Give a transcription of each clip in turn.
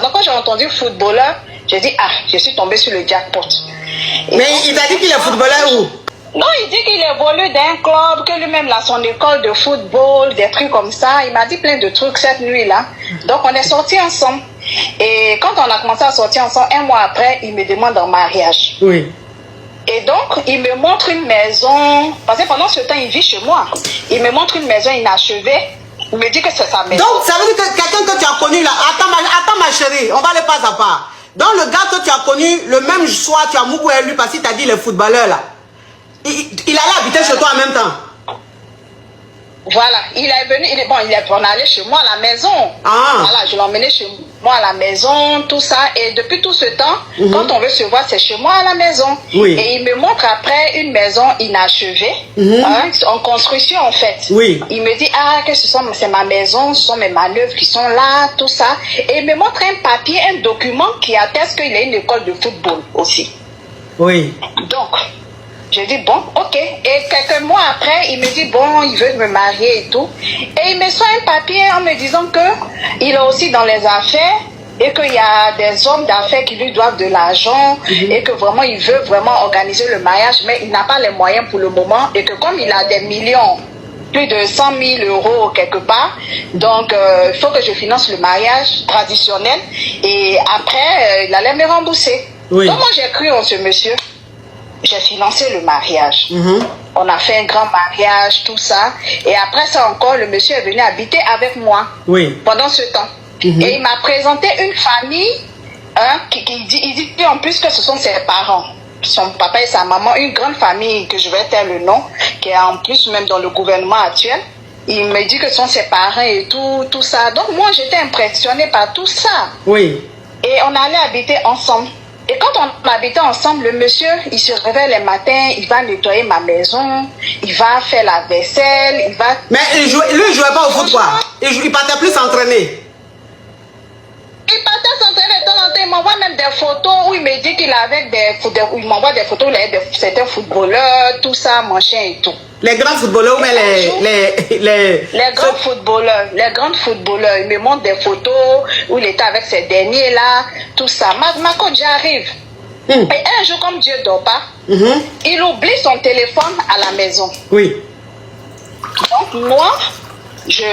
Donc quand j'ai entendu footballeur, j'ai dit, ah, je suis tombée sur le jackpot. Et mais donc, il t'a dit qu'il est footballeur où? Non, il dit qu'il évolue d'un club, que lui-même a son école de football, des trucs comme ça. Il m'a dit plein de trucs cette nuit-là. Donc on est sortis ensemble. Et quand on a commencé à sortir ensemble, un mois après, il me demande en mariage. Oui. Et donc, il me montre une maison, parce que pendant ce temps, il vit chez moi. Il me montre une maison inachevée. Il me dit que c'est sa maison. Donc, ça veut dire que quelqu'un que tu as connu là, attends ma chérie, on va aller pas à pas. Donc, le gars que tu as connu, le même soir, tu as mouru à lui parce qu'il t'a dit les footballeurs là. Il allait habiter chez toi en même temps. Voilà, il est venu, on est allé chez moi à la maison. Ah. Voilà, je l'ai emmené chez moi à la maison, tout ça. Et depuis tout ce temps, quand on veut se voir, c'est chez moi à la maison. Oui. Et il me montre après une maison inachevée, en construction en fait. Oui. Il me dit, ah, que c'est ma maison, ce sont mes manœuvres qui sont là, tout ça. Et il me montre un papier, un document qui atteste qu'il a une école de football aussi. Oui. Donc, j'ai dit, bon, ok. Et quelques mois après, il me dit, bon, il veut me marier et tout. Et il me sort un papier en me disant qu'il est aussi dans les affaires et qu'il y a des hommes d'affaires qui lui doivent de l'argent et que vraiment, il veut vraiment organiser le mariage, mais il n'a pas les moyens pour le moment et que comme il a des millions, plus de 100 000 € quelque part, donc il faut que je finance le mariage traditionnel et après, il allait me rembourser. Oui. Donc moi, j'ai cru en ce monsieur. J'ai financé le mariage. On a fait un grand mariage, tout ça. Et après ça encore, le monsieur est venu habiter avec moi. Oui. Pendant ce temps. Et il m'a présenté une famille, il dit en plus que ce sont ses parents. Son papa et sa maman, une grande famille que je vais taire le nom, qui est en plus même dans le gouvernement actuel. Il me dit que ce sont ses parents et tout ça. Donc moi, j'étais impressionnée par tout ça. Oui. Et on allait habiter ensemble. Et quand on habitait ensemble, le monsieur, il se réveille le matin, il va nettoyer ma maison, il va faire la vaisselle, il va... Mais lui, il jouait pas au foot quoi? Il partait plus s'entraîner. Il partait s'entraîner de temps en temps, il m'envoie même des photos où il me dit qu'il avait il m'envoie des photos où il avait certains footballeurs, tout ça, machin et tout. Les grands footballeurs, mais les grands footballeurs, il me montre des photos où il était avec ces derniers là, tout ça. Ma coach, j'arrive. Et un jour, comme Dieu dort pas, il oublie son téléphone à la maison. Oui. Donc moi,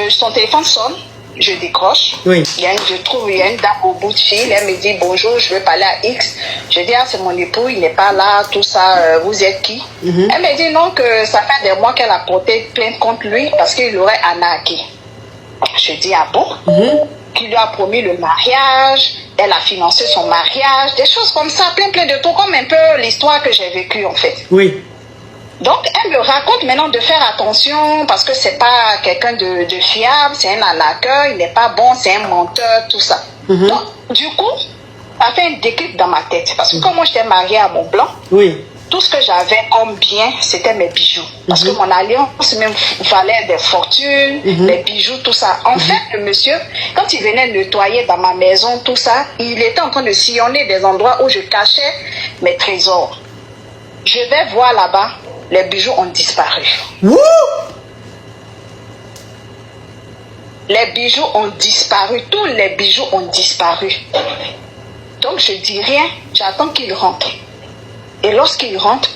son téléphone sonne, je décroche. Oui. Il y a une dame au bout de fil, elle me dit bonjour, je veux parler à X. Je dis, ah, c'est mon époux, il n'est pas là, tout ça, vous êtes qui? Elle me dit non, que ça fait des mois qu'elle a porté plainte contre lui parce qu'il l'aurait arnaqué. Je dis, ah bon? Qu'il lui a promis le mariage, elle a financé son mariage, des choses comme ça, plein de trucs, comme un peu l'histoire que j'ai vécue en fait. Oui. Donc, elle me raconte maintenant de faire attention parce que c'est pas quelqu'un de fiable, c'est un arnaqueur, il n'est pas bon, c'est un menteur, tout ça. Donc, du coup, ça fait un déclic dans ma tête. Parce que comme moi, j'étais mariée à mon blanc, tout ce que j'avais comme bien, c'était mes bijoux. Parce que mon alliance même valait des fortunes, des bijoux, tout ça. En fait, le monsieur, quand il venait nettoyer dans ma maison, tout ça, il était en train de sillonner des endroits où je cachais mes trésors. Je vais voir là-bas, les bijoux ont disparu. Wouh! Les bijoux ont disparu. Tous les bijoux ont disparu. Donc je dis rien, j'attends qu'il rentre. Et lorsqu'il rentre,